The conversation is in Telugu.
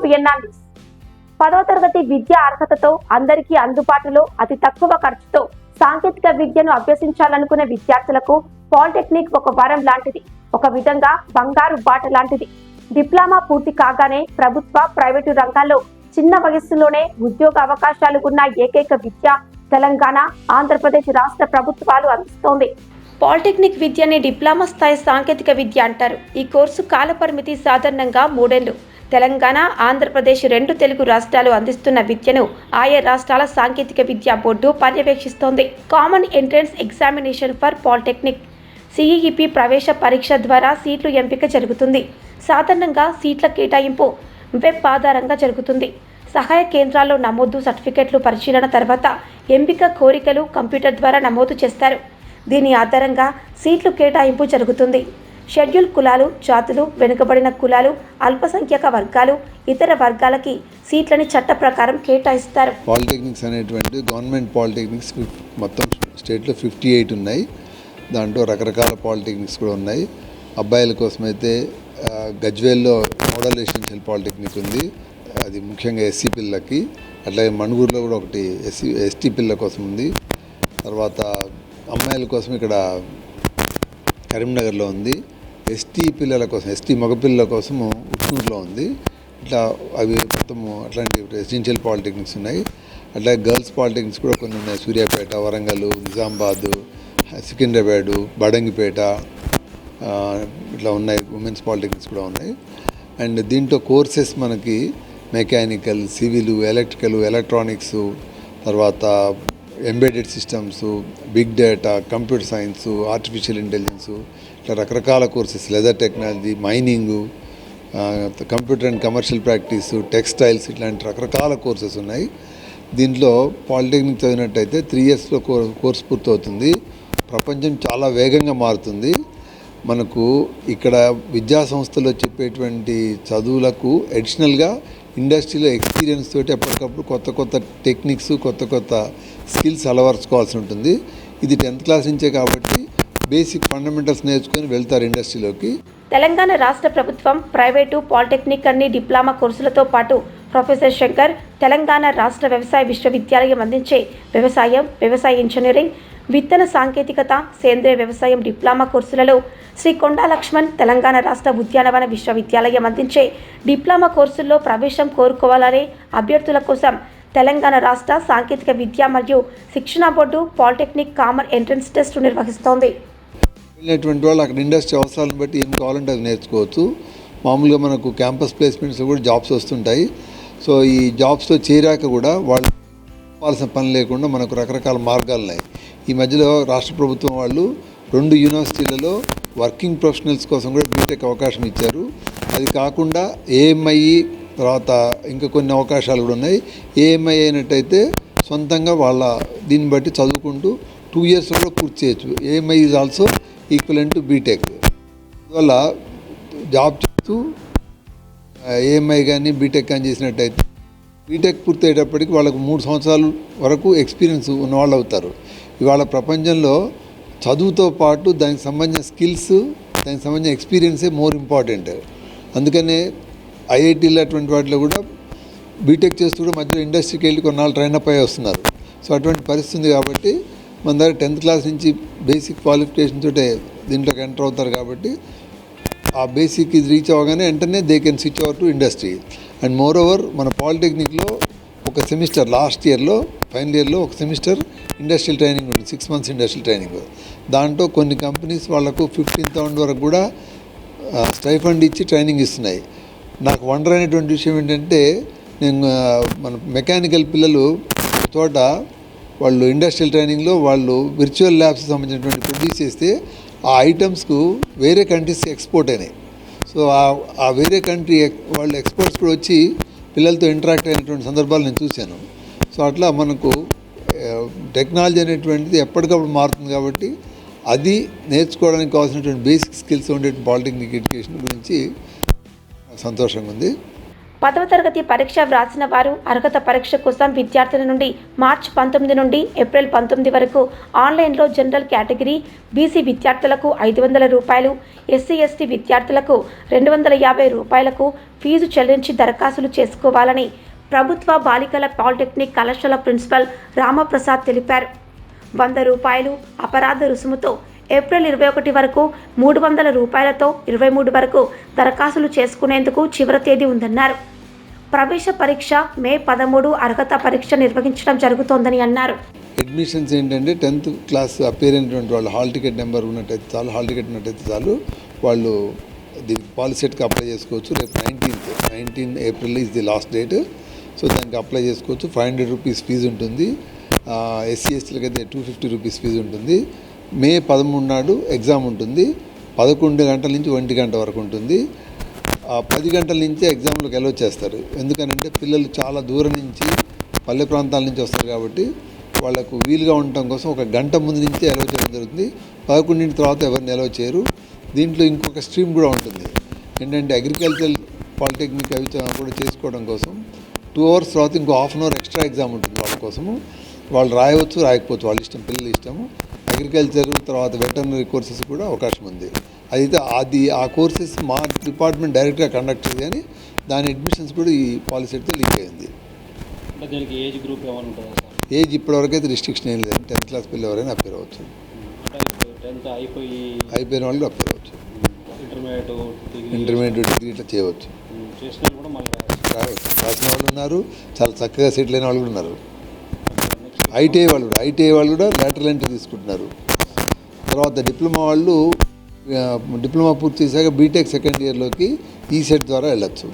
PNR news. 10వ తరగతి విద్యా అర్హతతో అందరికీ అందుబాటులో అతి తక్కువ ఖర్చుతో సాంకేతిక విద్యను అభ్యసించాలనుకునే విద్యార్థులకు పాలిటెక్నిక్ ఒక వరం లాంటిది. ఒక విధంగా బంగారు బాట లాంటిది. డిప్లొమా పూర్తి కాగానే ప్రభుత్వ, ప్రైవేటు రంగాల్లో చిన్న వయస్సులోనే ఉద్యోగ అవకాశాలు ఉన్న ఏకైక విద్య తెలంగాణ, ఆంధ్రప్రదేశ్ రాష్ట్ర ప్రభుత్వాలు అందిస్తోంది. పాలిటెక్నిక్ విద్యని డిప్లొమా స్థాయి సాంకేతిక విద్య అంటారు. ఈ కోర్సు కాలపరిమితి సాధారణంగా 3 ఏళ్లు. తెలంగాణ, ఆంధ్రప్రదేశ్ 2 తెలుగు రాష్ట్రాలు అందిస్తున్న విద్యను ఆయా రాష్ట్రాల సాంకేతిక విద్యా బోర్డు పర్యవేక్షిస్తోంది. Common entrance examination for polytechnic CEEP ప్రవేశ పరీక్ష ద్వారా సీట్లు ఎంపిక జరుగుతుంది. సాధారణంగా సీట్ల కేటాయింపు వెబ్ ఆధారంగా జరుగుతుంది. సహాయ కేంద్రాల్లో నమోదు, సర్టిఫికెట్లు పరిశీలన తర్వాత ఎంపిక కోరికలు కంప్యూటర్ ద్వారా నమోదు చేస్తారు. దీని ఆధారంగా సీట్లు కేటాయింపు జరుగుతుంది. షెడ్యూల్ కులాలు, జాతులు, వెనుకబడిన కులాలు, అల్పసంఖ్యాక వర్గాలు, ఇతర వర్గాలకి సీట్లని చట్ట ప్రకారం కేటాయిస్తారు. పాలిటెక్నిక్స్ అనేటువంటి గవర్నమెంట్ పాలిటెక్నిక్స్ మొత్తం స్టేట్లో 58 ఉన్నాయి. దాంట్లో రకరకాల పాలిటెక్నిక్స్ కూడా ఉన్నాయి. అబ్బాయిల కోసం అయితే గజ్వేల్లో మోడల్ రెసిడెన్షియల్ పాలిటెక్నిక్ ఉంది. అది ముఖ్యంగా ఎస్సీ పిల్లలకి. అట్లాగే మణుగూరులో కూడా ఒకటి ఎస్టీ పిల్లల కోసం ఉంది. తర్వాత అమ్మాయిల కోసం ఇక్కడ కరీంనగర్లో ఉంది. ఎస్టీ పిల్లల కోసం, ఎస్టీ మగపిల్లల కోసము ఉట్నూరులో ఉంది. ఇట్లా అవి మొత్తము అట్లాంటి రెసిడెన్షియల్ పాలిటెక్నిక్స్ ఉన్నాయి. అట్లాగే గర్ల్స్ పాలిటెక్నిక్స్ కూడా కొన్ని ఉన్నాయి. సూర్యాపేట, వరంగల్, నిజామాబాదు, సికింద్రాబాదు, బడంగిపేట ఇట్లా ఉన్నాయి. ఉమెన్స్ పాలిటెక్నిక్స్ కూడా ఉన్నాయి. అండ్ దీంట్లో కోర్సెస్ మనకి మెకానికల్, సివిల్, ఎలక్ట్రికల్, ఎలక్ట్రానిక్స్, తర్వాత embedded systems, big data, computer science, artificial intelligence, ఇట్లా రకరకాల courses, leather technology, mining, computer and commercial practice, textiles, ఇట్లాంటి రకరకాల కోర్సెస్ ఉన్నాయి. దీంట్లో పాలిటెక్నిక్ చదివినట్టయితే 3 ఇయర్స్లో కోర్స్ పూర్తవుతుంది. ప్రపంచం చాలా వేగంగా మారుతుంది. మనకు ఇక్కడ విద్యా సంస్థలో చెప్పేటువంటి చదువులకు అడిషనల్గా ఇండస్ట్రీలో ఎక్స్పీరియన్స్ తోటి ఎప్పటికప్పుడు కొత్త కొత్త టెక్నిక్స్, కొత్త కొత్త స్కిల్స్ అలవర్చుకోవాల్సి ఉంటుంది. ఇది 10th క్లాస్ నుంచే కాబట్టి బేసిక్ ఫండమెంటల్స్ నేర్చుకొని వెళ్తారు ఇండస్ట్రీలోకి. తెలంగాణ రాష్ట్ర ప్రభుత్వం ప్రైవేటు పాలిటెక్నిక్ అన్ని డిప్లొమా కోర్సులతో పాటు ప్రొఫెసర్ శంకర్ తెలంగాణ రాష్ట్ర వ్యవసాయ విశ్వవిద్యాలయం అందించే వ్యవసాయం, వ్యవసాయ ఇంజనీరింగ్, విత్తన సాంకేతికత, సేంద్రియ వ్యవసాయం డిప్లొమా కోర్సులలో శ్రీ కొండా లక్ష్మణ్ తెలంగాణ రాష్ట్ర ఉద్యానవన విశ్వవిద్యాలయం అందించే డిప్లొమా కోర్సుల్లో ప్రవేశం కోరుకోవాలనే అభ్యర్థుల కోసం తెలంగాణ రాష్ట్ర సాంకేతిక విద్య మరియు శిక్షణ board polytechnic common entrance test నిర్వహిస్తోంది. వెళ్ళినటువంటి వాళ్ళు అక్కడ ఇండస్ట్రీ అవసరాలను బట్టి ఏం కావాలంటే అది నేర్చుకోవచ్చు. మామూలుగా మనకు క్యాంపస్ ప్లేస్మెంట్స్లో కూడా జాబ్స్ వస్తుంటాయి. సో ఈ జాబ్స్లో చేరాక కూడా వాళ్ళు కావాల్సిన పని లేకుండా మనకు రకరకాల మార్గాలు ఉన్నాయి. ఈ మధ్యలో రాష్ట్ర ప్రభుత్వం వాళ్ళు 2 యూనివర్సిటీలలో వర్కింగ్ ప్రొఫెషనల్స్ కోసం కూడా బీటెక్ అవకాశం ఇచ్చారు. అది కాకుండా AMI తర్వాత ఇంకా కొన్ని అవకాశాలు కూడా ఉన్నాయి. AMI అయినట్టయితే సొంతంగా వాళ్ళ దీన్ని బట్టి చదువుకుంటూ 2 ఇయర్స్లో కూడా పూర్తి చేయొచ్చు. AMI is also equivalent to BTech. అందువల్ల జాబ్ చేస్తూ AMI కానీ బీటెక్ కానీ చేసినట్టయితే బీటెక్ పూర్తి అయ్యేటప్పటికి వాళ్ళకు 3 సంవత్సరాల వరకు ఎక్స్పీరియన్స్ ఉన్నవాళ్ళు అవుతారు. ఇవాళ ప్రపంచంలో చదువుతో పాటు దానికి సంబంధించిన స్కిల్స్, దానికి సంబంధించిన ఎక్స్పీరియన్సే మోర్ ఇంపార్టెంట్. అందుకనే IITలు అటువంటి వాటిలో కూడా బీటెక్ చేస్తూ కూడా మధ్యలో ఇండస్ట్రీకి వెళ్ళి కొన్నాళ్ళు ట్రైనప్ అయ్యి వస్తున్నారు. సో అటువంటి పరిస్థితి ఉంది కాబట్టి మన దగ్గర 10th క్లాస్ నుంచి బేసిక్ క్వాలిఫికేషన్ తోటే దీంట్లోకి ఎంటర్ అవుతారు. కాబట్టి ఆ బేసిక్ ఇది రీచ్ అవ్వగానే వెంటనే they can switch over to industry. And more over మన పాలిటెక్నిక్లో ఒక సెమిస్టర్ లాస్ట్ ఇయర్లో, ఫైనల్ ఇయర్లో ఒక సెమిస్టర్ ఇండస్ట్రియల్ ట్రైనింగ్ ఉంది. 6 months ఇండస్ట్రియల్ ట్రైనింగ్. దాంట్లో కొన్ని కంపెనీస్ వాళ్ళకు 15,000 వరకు కూడా స్టైఫండ్ ఇచ్చి ట్రైనింగ్ ఇస్తున్నాయి. నాకు వండర్ అనేటువంటి విషయం ఏంటంటే, నేను మన మెకానికల్ పిల్లలు చోట వాళ్ళు ఇండస్ట్రియల్ ట్రైనింగ్లో వాళ్ళు విర్చువల్ ల్యాబ్స్ సంబంధించినటువంటి ప్రొడ్యూస్ చేస్తే ఆ ఐటమ్స్కు వేరే కంట్రీస్కి ఎక్స్పోర్ట్ అయినాయి. సో ఆ వేరే కంట్రీ వాళ్ళు ఎక్స్పర్ట్స్ కూడా వచ్చి పిల్లలతో ఇంటరాక్ట్ అయినటువంటి సందర్భాలు నేను చూశాను. సో అట్లా మనకు టెక్నాలజీ అనేటువంటిది ఎప్పటికప్పుడు మారుతుంది కాబట్టి అది నేర్చుకోవడానికి కావాల్సినటువంటి బేసిక్ స్కిల్స్ ఉండే పాలిటెక్నిక్ ఎడ్యుకేషన్ గురించి సంతోషంగా ఉంది. 10వ తరగతి పరీక్ష వ్రాసిన వారు అర్హత పరీక్ష కోసం విద్యార్థుల నుండి మార్చి 19 నుండి ఏప్రిల్ 19 వరకు ఆన్లైన్లో జనరల్ కేటగిరీ బీసీ విద్యార్థులకు 500 రూపాయలు, ఎస్సీ ఎస్టీ విద్యార్థులకు 250 రూపాయలకు ఫీజు చెల్లించి దరఖాస్తులు చేసుకోవాలని ప్రభుత్వ బాలికల పాలిటెక్నిక్ కళాశాల ప్రిన్సిపల్ రామప్రసాద్ తెలిపారు. 100 రూపాయలు అపరాధ రుసుముతో ఏప్రిల్ 21 వరకు 300 రూపాయలతో 23 వరకు దరఖాస్తులు చేసుకునేందుకు చివరి తేదీ ఉందన్నారు. ప్రవేశ పరీక్ష మే 13 అర్హత పరీక్ష నిర్వహించడం జరుగుతోందని అన్నారు. అడ్మిషన్స్ ఏంటంటే 10th క్లాస్ అపేర్ అయినటువంటి వాళ్ళు హాల్ టికెట్ నెంబర్ ఉన్నట్టయితే చాలు, హాల్ టికెట్ ఉన్నట్టయితే చాలు, వాళ్ళు దీనికి పాలిసెట్కి అప్లై చేసుకోవచ్చు. రేపు 19 April is the last date. So దానికి అప్లై చేసుకోవచ్చు. 500 రూపీస్ ఫీజు ఉంటుంది. ఎస్సీ ఎస్టీలకి అయితే 250 రూపీస్ ఫీజు ఉంటుంది. మే 13 నాడు ఎగ్జామ్ ఉంటుంది. 11 గంటల నుంచి 1 గంట వరకు ఉంటుంది. 10 గంటల నుంచే ఎగ్జామ్లోకి అలౌ చేస్తారు. ఎందుకనంటే పిల్లలు చాలా దూరం నుంచి పల్లె ప్రాంతాల నుంచి వస్తారు కాబట్టి వాళ్ళకు వీలుగా ఉండటం కోసం 1 గంట ముందు నుంచే అలౌ చేయడం జరుగుతుంది. 11 తర్వాత ఎవరిని అలౌ చేయరు. దీంట్లో ఇంకొక స్ట్రీమ్ కూడా ఉంటుంది. ఏంటంటే అగ్రికల్చర్ పాలిటెక్నిక్ అవి కూడా చేసుకోవడం కోసం 2 అవర్స్ తర్వాత ఇంకో half an hour extra exam ఉంటుంది వాళ్ళ కోసము. వాళ్ళు రాయవచ్చు, రాయకపోవచ్చు, వాళ్ళ ఇష్టం, పిల్లల ఇష్టము. అగ్రికల్చర్ తర్వాత వెటర్నరీ కోర్సెస్ కూడా అవకాశం ఉంది. అయితే ఆ కోర్సెస్ మా డిపార్ట్మెంట్ డైరెక్ట్గా కండక్ట్ చేసి కానీ దాని అడ్మిషన్స్ కూడా ఈ పాలసీతో లింక్ అయింది. దానికి ఏజ్ గ్రూప్ ఏమైనా ఉంటుందా సార్? ఏజ్ ఇప్పటివరకు అయితే రిస్ట్రిక్షన్ ఏం లేదు. 10th క్లాస్ పిల్లలు ఎవరైనా అప్పేర్ అవ్వచ్చు. అయిపోయిన వాళ్ళు అప్పేర్ అవ్వచ్చు. ఇంటర్మీడియట్ డిగ్రీ ఇట్లా చేయవచ్చు. రాసిన వాళ్ళు ఉన్నారు, చాలా చక్కగా సెటిల్ అయిన వాళ్ళు కూడా ఉన్నారు. ఐటీఐ వాళ్ళు కూడా లాటరల్ ఎంట్రీ తీసుకుంటున్నారు. తర్వాత డిప్లొమా వాళ్ళు డిప్లొమా పూర్తి చేశాక బీటెక్ సెకండ్ ఇయర్లోకి ఈ సెట్ ద్వారా వెళ్ళచ్చు.